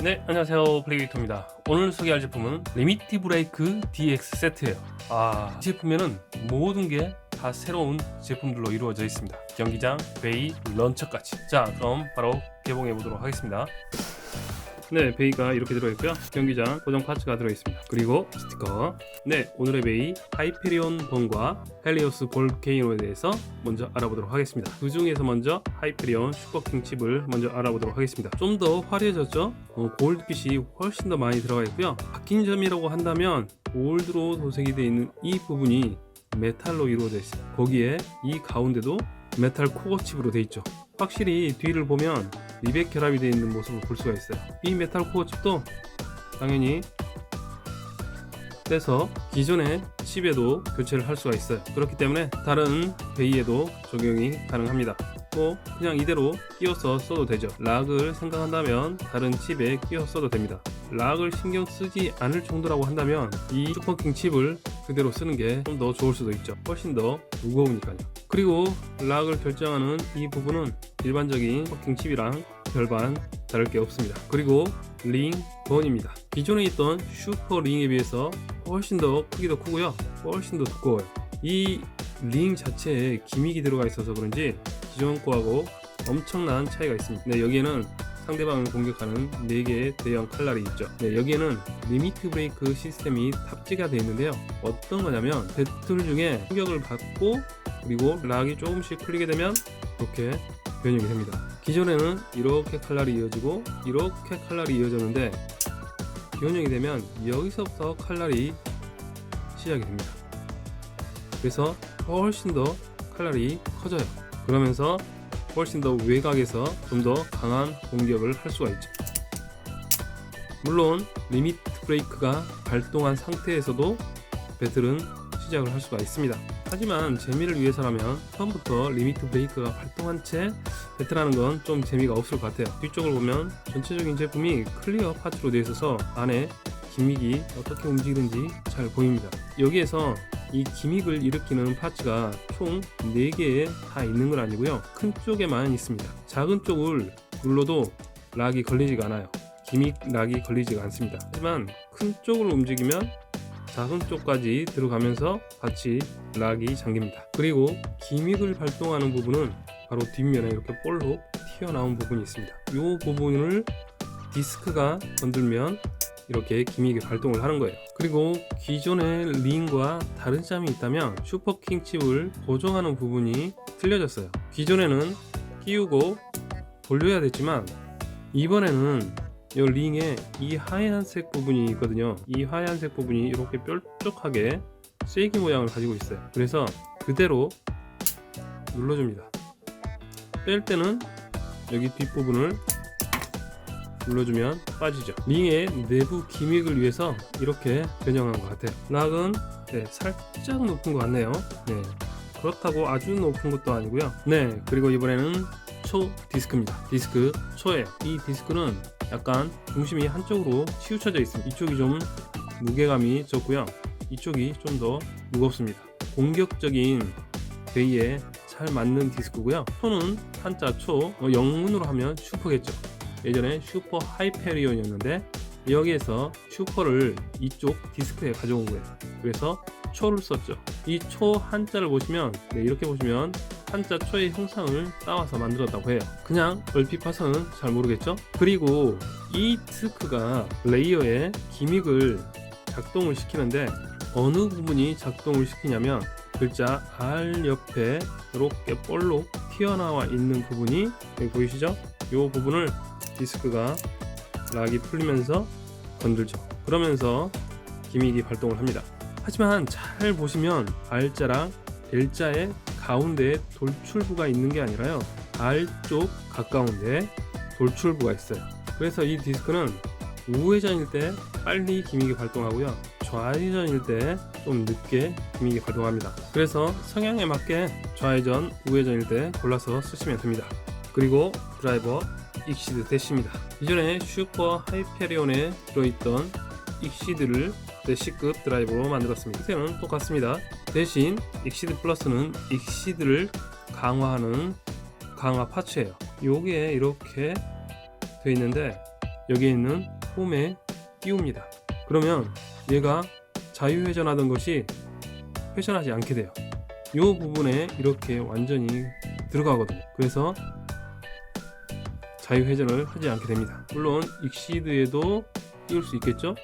네, 안녕하세요. 플레이게이터입니다. 오늘 소개할 제품은 리미티 브레이크 DX 세트예요. 이 제품에는 모든 게 다 새로운 제품들로 이루어져 있습니다. 경기장, 베이, 런처까지. 자, 그럼 바로 개봉해 보도록 하겠습니다. 네, 베이가 이렇게 들어있고요. 경기장 고정 파츠가 들어있습니다. 그리고 스티커. 네, 오늘의 베이 하이페리온 본과 헬리오스 볼케이노에 대해서 먼저 알아보도록 하겠습니다. 그 중에서 먼저 하이페리온 슈퍼킹 칩을 먼저 알아보도록 하겠습니다. 좀 더 화려해졌죠? 골드빛이 훨씬 더 많이 들어가 있고요. 바뀐 점이라고 한다면 골드로 도색이 되어 있는 이 부분이 메탈로 이루어져 있어요. 거기에 이 가운데도 메탈 코어 칩으로 되어 있죠. 확실히 뒤를 보면 리벳 결합이 되어 있는 모습을 볼 수가 있어요. 이 메탈 코어 칩도 당연히 떼서 기존의 칩에도 교체를 할 수가 있어요. 그렇기 때문에 다른 베이에도 적용이 가능합니다. 또 그냥 이대로 끼워서 써도 되죠. 락을 생각한다면 다른 칩에 끼워 써도 됩니다. 락을 신경 쓰지 않을 정도라고 한다면 이 슈퍼킹 칩을 그대로 쓰는 게 좀 더 좋을 수도 있죠. 훨씬 더 무거우니까요. 그리고 락을 결정하는 이 부분은 일반적인 슈퍼킹 칩이랑 별반 다를 게 없습니다. 그리고 링 번입니다. 기존에 있던 슈퍼 링에 비해서 훨씬 더 크기도 크고요, 훨씬 더 두꺼워요. 이 링 자체에 기믹이 들어가 있어서 그런지 기존 거하고 엄청난 차이가 있습니다. 네, 여기에는 상대방을 공격하는 4개의 대형 칼날이 있죠. 네, 여기에는 리미트 브레이크 시스템이 탑재가 되어 있는데요. 어떤 거냐면 배틀 중에 공격을 받고 그리고 락이 조금씩 풀리게 되면 이렇게 변형이 됩니다. 기존에는 이렇게 칼날이 이어지고 이렇게 칼날이 이어졌는데 변형이 되면 여기서부터 칼날이 시작이 됩니다. 그래서 훨씬 더 칼날이 커져요. 그러면서 훨씬 더 외곽에서 좀 더 강한 공격을 할 수가 있죠. 물론 리미트 브레이크가 발동한 상태에서도 배틀은 시작을 할 수가 있습니다. 하지만 재미를 위해서라면 처음부터 리미트 브레이크가 발동한 채 배틀하는 건 좀 재미가 없을 것 같아요. 뒤쪽을 보면 전체적인 제품이 클리어 파츠로 되어 있어서 안에 기믹이 어떻게 움직이는지 잘 보입니다. 여기에서 이 기믹을 일으키는 파츠가 총 4개 다 있는 건 아니고요. 큰 쪽에만 있습니다. 작은 쪽을 눌러도 락이 걸리지가 않아요. 기믹 락이 걸리지가 않습니다. 하지만 큰 쪽을 움직이면 작은 쪽까지 들어가면서 같이 락이 잠깁니다. 그리고 기믹을 발동하는 부분은 바로 뒷면에 이렇게 볼록 튀어나온 부분이 있습니다. 이 부분을 디스크가 건들면 이렇게 기믹이 발동을 하는 거예요. 그리고 기존의 링과 다른 점이 있다면 슈퍼킹 칩을 고정하는 부분이 틀려졌어요. 기존에는 끼우고 돌려야 됐지만 이번에는 이 링에 이 하얀색 부분이 있거든요. 이 하얀색 부분이 이렇게 뾰족하게 쐐기 모양을 가지고 있어요. 그래서 그대로 눌러줍니다. 뺄 때는 여기 뒷부분을 눌러주면 빠지죠. 링의 내부 기믹을 위해서 이렇게 변형한 것 같아요. 락은 살짝 높은 것 같네요. 그렇다고 아주 높은 것도 아니고요. 그리고 이번에는 초 디스크입니다. 디스크 초예요. 이 디스크는 약간 중심이 한쪽으로 치우쳐져 있습니다. 이쪽이 좀 무게감이 적고요, 이쪽이 좀 더 무겁습니다. 공격적인 베이에 잘 맞는 디스크고요. 초는 한자 초, 영문으로 하면 슈퍼겠죠. 예전에 슈퍼 하이페리온이었는데 여기에서 슈퍼를 이쪽 디스크에 가져온 거예요. 그래서 초를 썼죠. 이 초 한자를 보시면 이렇게 보시면 한자 초의 형상을 따와서 만들었다고 해요. 그냥 얼핏 봐서는 잘 모르겠죠. 그리고 이 디스크가 레이어에 기믹을 작동을 시키는데 어느 부분이 작동을 시키냐면 글자 R 옆에 이렇게 볼록 튀어나와 있는 부분이 여기 보이시죠? 이 부분을 디스크가 락이 풀리면서 건들죠. 그러면서 기믹이 발동을 합니다. 하지만 잘 보시면 R자랑 L자의 가운데에 돌출부가 있는 게 아니라요, R 쪽 가까운데 돌출부가 있어요. 그래서 이 디스크는 우회전일 때 빨리 기믹이 발동하고요, 좌회전일 때 좀 늦게 기믹이 발동합니다. 그래서 성향에 맞게 좌회전, 우회전일 때 골라서 쓰시면 됩니다. 그리고 드라이버 익시드 대시입니다. 이전에 슈퍼 하이페리온에 들어있던 익시드를 대시급 드라이버로 만들었습니다. 형태는 똑같습니다. 대신 익시드 플러스는 익시드를 강화하는 강화 파츠예요. 요게 이렇게 되어 있는데 여기에 있는 홈에 띄웁니다. 그러면 얘가 자유회전하던 것이 회전하지 않게 돼요. 이 부분에 이렇게 완전히 들어가거든요. 그래서 자유회전을 하지 않게 됩니다. 물론 익시드에도 띄울 수 있겠죠.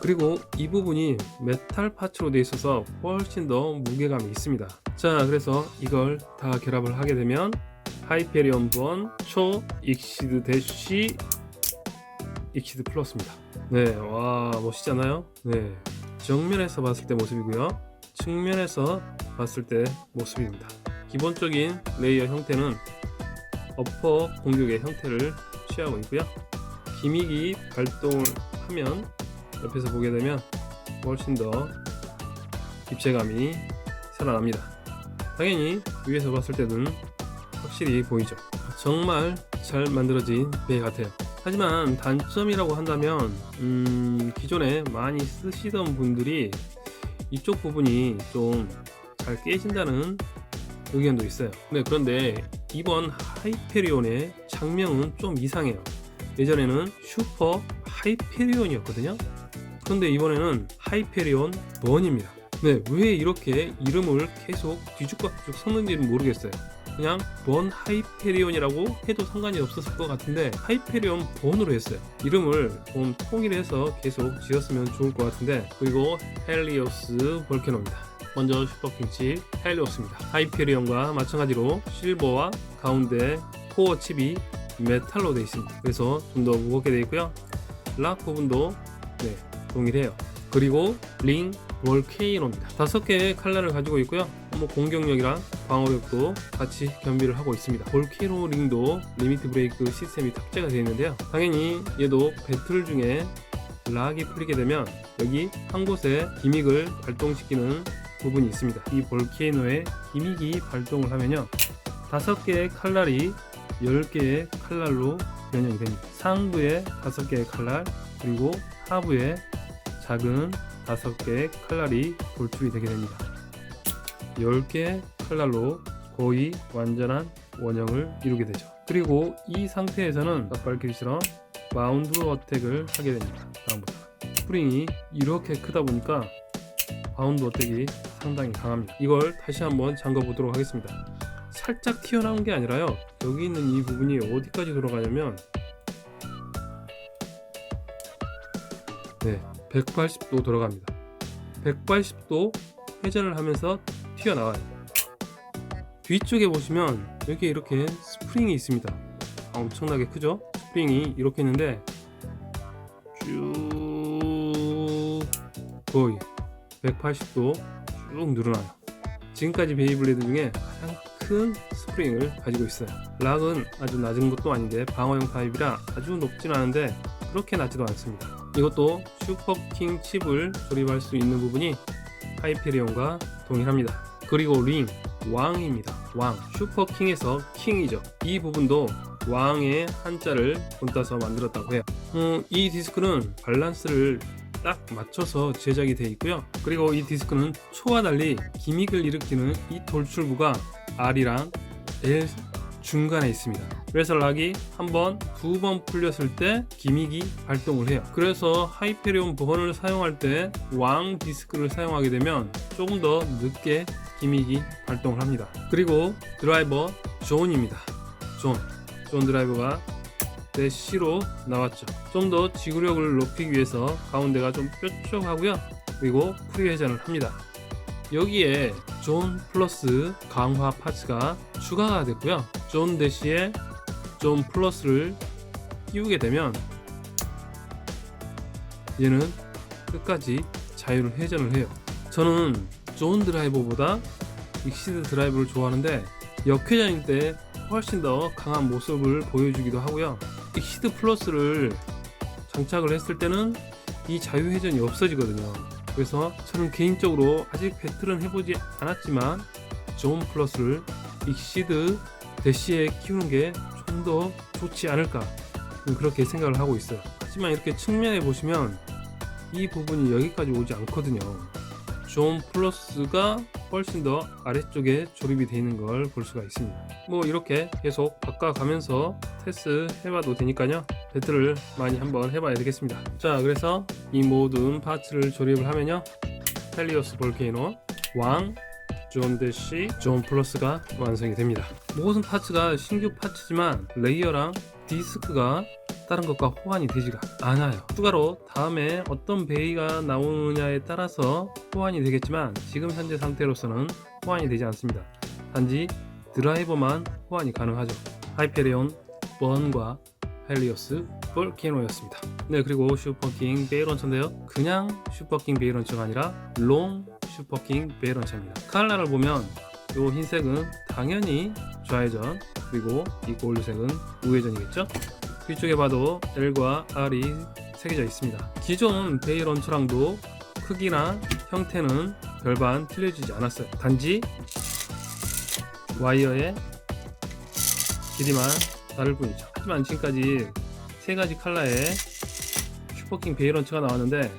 그리고 이 부분이 메탈 파츠로 되어 있어서 훨씬 더 무게감이 있습니다. 자, 그래서 이걸 다 결합을 하게 되면 하이페리온 번 초 익시드 대쉬 익시드 플러스입니다. 네, 와 멋있잖아요. 네, 정면에서 봤을 때 모습이고요, 측면에서 봤을 때 모습입니다. 기본적인 레이어 형태는 어퍼 공격의 형태를 취하고 있고요. 기믹이 발동을 하면 옆에서 보게 되면 훨씬 더 입체감이 살아납니다. 당연히 위에서 봤을 때는 확실히 보이죠. 정말 잘 만들어진 배 같아요. 하지만 단점이라고 한다면 기존에 많이 쓰시던 분들이 이쪽 부분이 좀 잘 깨진다는 의견도 있어요. 네, 그런데 이번 하이페리온의 장명은 좀 이상해요. 예전에는 슈퍼 하이페리온이었거든요. 그런데 이번에는 하이페리온 번입니다. 네, 왜 이렇게 이름을 계속 뒤죽박죽 섞는지는 모르겠어요. 그냥 번 하이페리온이라고 해도 상관이 없었을 것 같은데 하이페리온 번으로 했어요. 이름을 좀 통일해서 계속 지었으면 좋을 것 같은데. 그리고 헬리오스 볼케노입니다. 먼저 슈퍼킹칩 헬리오스입니다. 하이페리온과 마찬가지로 실버와 가운데 코어 칩이 메탈로 되어 있습니다. 그래서 좀 더 무겁게 되어 있고요. 락 부분도 네, 동일해요. 그리고 링 볼케이노입니다. 5개의 칼날을 가지고 있고요. 공격력이랑 방어력도 같이 겸비를 하고 있습니다. 볼케이노 링도 리미트 브레이크 시스템이 탑재가 되어 있는데요. 당연히 얘도 배틀 중에 락이 풀리게 되면 여기 한 곳에 기믹을 발동시키는 부분이 있습니다. 이 볼케이노의 기믹이 발동을 하면요, 5개의 칼날이 10개의 칼날로 변형이 됩니다. 상부에 5개의 칼날, 그리고 하부에 작은 5개의 칼날이 돌출이 되게 됩니다. 10개의 칼날로 거의 완전한 원형을 이루게 되죠. 그리고 이 상태에서는 닭발길처럼 마운드 어택을 하게 됩니다. 다음부터 스프링이 이렇게 크다 보니까 바운드 어택이 상당히 강합니다. 이걸 다시 한번 잠가 보도록 하겠습니다. 살짝 튀어나온 게 아니라요, 여기 있는 이 부분이 어디까지 들어가냐면 네, 180도 들어갑니다. 180도 회전을 하면서 튀어나와요. 뒤쪽에 보시면 여기 이렇게 스프링이 있습니다. 엄청나게 크죠? 스프링이 이렇게 있는데 쭉 거의 180도 쭉 늘어나요. 지금까지 베이블레이드 중에 가장 큰 스프링을 가지고 있어요. 락은 아주 낮은 것도 아닌데 방어형 타입이라 아주 높진 않은데 그렇게 낮지도 않습니다. 이것도 슈퍼킹 칩을 조립할 수 있는 부분이 하이페리온과 동일합니다. 그리고 링, 왕입니다. 왕, 슈퍼킹에서 킹이죠. 이 부분도 왕의 한자를 본따서 만들었다고 해요. 이 디스크는 밸런스를 딱 맞춰서 제작이 되어 있고요. 그리고 이 디스크는 초와 달리 기믹을 일으키는 이 돌출부가 R이랑 L 중간에 있습니다. 그래서 락이 한 번, 2번 풀렸을 때 기믹이 발동을 해요. 그래서 하이페리온 번을 사용할 때 왕 디스크를 사용하게 되면 조금 더 늦게 기믹이 발동을 합니다. 그리고 드라이버 존입니다. 존 드라이버가 대시로 나왔죠. 좀 더 지구력을 높이기 위해서 가운데가 좀 뾰족하고요. 그리고 프리 회전을 합니다. 여기에 존 플러스 강화 파츠가 추가가 됐고요. 존 대시에 존 플러스를 끼우게 되면 얘는 끝까지 자유를 회전을 해요. 저는 존 드라이버보다 익시드 드라이버를 좋아하는데 역회전일 때 훨씬 더 강한 모습을 보여주기도 하고요. 익시드 플러스를 장착을 했을 때는 이 자유회전이 없어지거든요. 그래서 저는 개인적으로 아직 배틀은 해보지 않았지만 존 플러스를 익시드 대시에 키우는 게 좀 더 좋지 않을까 그렇게 생각을 하고 있어요. 하지만 이렇게 측면에 보시면 이 부분이 여기까지 오지 않거든요. 존 플러스가 훨씬 더 아래쪽에 조립이 되어 있는 걸 볼 수가 있습니다. 뭐 이렇게 계속 바꿔가면서 테스트 해봐도 되니까요. 배틀을 많이 한번 해봐야 되겠습니다. 자, 그래서 이 모든 파츠를 조립을 하면요, 헬리오스 볼케이노 왕 존 대시 존 플러스가 완성이 됩니다. 모든 파츠가 신규 파츠지만 레이어랑 디스크가 다른 것과 호환이 되지가 않아요. 추가로 다음에 어떤 베이가 나오느냐에 따라서 호환이 되겠지만 지금 현재 상태로서는 호환이 되지 않습니다. 단지 드라이버만 호환이 가능하죠. 하이페리온 1과 헬리오스 볼케이노였습니다. 네, 그리고 슈퍼킹 베이런처인데요, 그냥 슈퍼킹 베이런처가 아니라 롱 슈퍼킹 베이런처입니다. 컬러를 보면 이 흰색은 당연히 좌회전, 그리고 이 골드색은 우회전이겠죠. 뒤쪽에 봐도 L과 R이 새겨져 있습니다. 기존 베이런처랑도 크기나 형태는 별반 틀려지지 않았어요. 단지 와이어의 길이만 다를 뿐이죠. 하지만 지금까지 세 가지 컬러의 슈퍼킹 베이런처가 나왔는데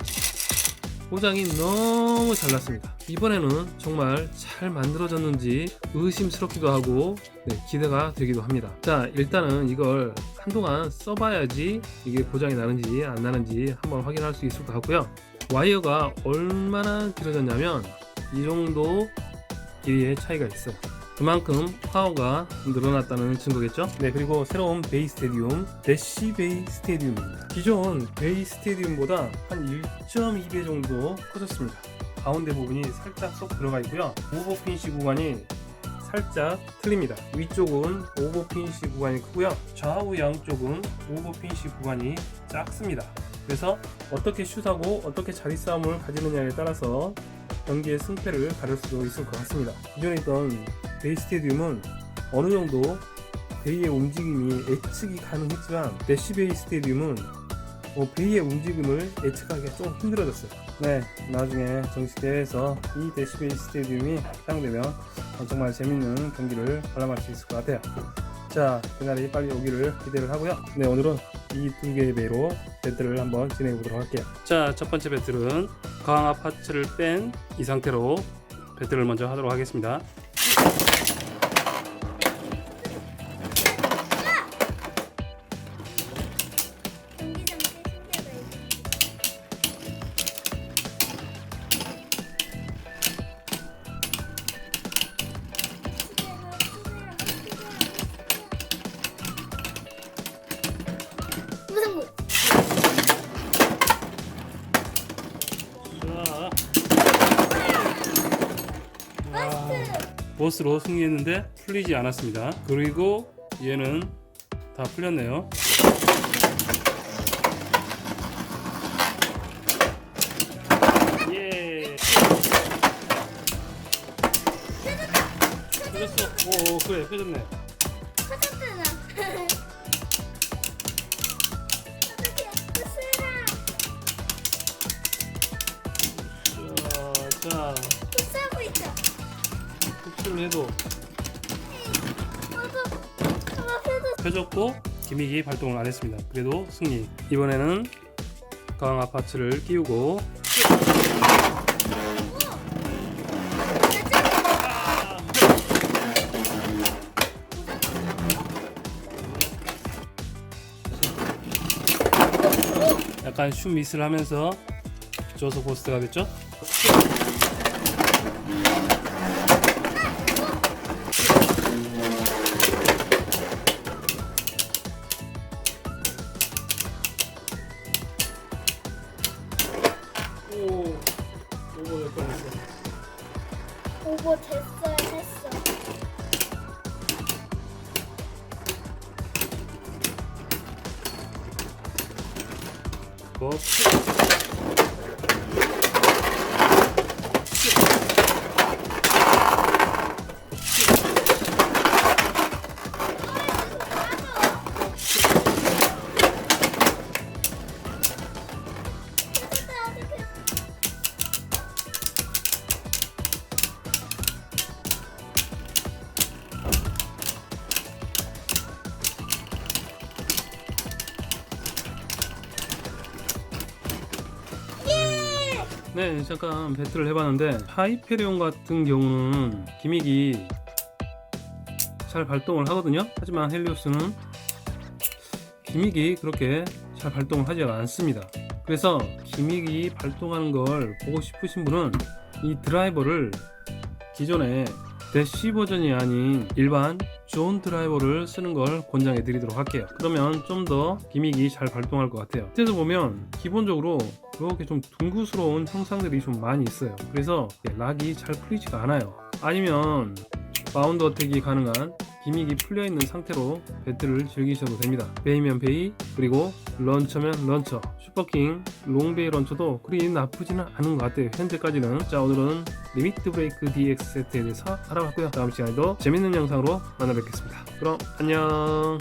포장이 너무 잘 났습니다. 이번에는 정말 잘 만들어졌는지 의심스럽기도 하고 기대가 되기도 합니다. 자, 일단은 이걸 한동안 써봐야지 이게 고장이 나는지 안 나는지 한번 확인할 수 있을 것 같고요. 와이어가 얼마나 길어졌냐면 이 정도 길이의 차이가 있어요. 그만큼 파워가 늘어났다는 증거겠죠. 네, 그리고 새로운 베이 스테디움, 대시 베이 스테디움입니다. 기존 베이 스테디움보다 한 1.2배 정도 커졌습니다. 가운데 부분이 살짝 쏙 들어가 있고요. 오버피니시 구간이 살짝 틀립니다. 위쪽은 오버피니시 구간이 크고요, 좌우 양쪽은 오버피니시 구간이 작습니다. 그래서 어떻게 슛하고 어떻게 자리 싸움을 가지느냐에 따라서 경기의 승패를 가릴 수도 있을 것 같습니다. 기존에 있던 베이 스테디움은 어느 정도 베이의 움직임이 예측이 가능했지만 대시 베이 스테디움은 베이의 움직임을 예측하기가 좀 힘들어졌어요. 네, 나중에 정식 대회에서 이 대시 베이 스테디움이 사용되면 정말 재밌는 경기를 관람할 수 있을 것 같아요. 자, 그날이 빨리 오기를 기대를 하고요. 네, 오늘은 이 두 개의 배로 배틀을 한번 진행해 보도록 할게요. 자, 첫 번째 배틀은 강화 파츠를 뺀 이 상태로 배틀을 먼저 하도록 하겠습니다. 보스로 승리했는데 풀리지 않았습니다. 그리고 얘는 다 풀렸네요. 예. 펴졌어. 오, 그래, 펴졌네. 펴졌잖아. 어떻게 자, 흡수하고 있어. 흡수를 해도 펴졌어. 펴졌고 기믹이 발동을 안 했습니다. 그래도 승리. 이번에는 강화 파츠를 끼우고 약간 슛 미스를 하면서 저서 보스가 됐죠? 오, 오버 될 뻔했어. 오버 됐어요, 됐어. 네, 잠깐 배틀을 해봤는데 하이페리온 같은 경우는 기믹이 잘 발동을 하거든요. 하지만 헬리오스는 기믹이 그렇게 잘 발동을 하지 않습니다. 그래서 기믹이 발동하는 걸 보고 싶으신 분은 이 드라이버를 기존에 대시 버전이 아닌 일반 존 드라이버를 쓰는 걸 권장해 드리도록 할게요. 그러면 좀 더 기믹이 잘 발동할 것 같아요. 밑에서 보면 기본적으로 이렇게 좀 둥그스러운 형상들이 좀 많이 있어요. 그래서 락이 잘 풀리지가 않아요. 아니면 바운드 어택이 가능한 기믹이 풀려있는 상태로 배틀을 즐기셔도 됩니다. 베이면 베이, 그리고 런처면 런처, 슈퍼킹 롱베이 런처도 그리 나쁘지는 않은 것 같아요. 현재까지는. 자, 오늘은 리미트 브레이크 DX 세트에 대해서 알아봤고요. 다음 시간에도 재밌는 영상으로 만나 뵙겠습니다. 그럼 안녕.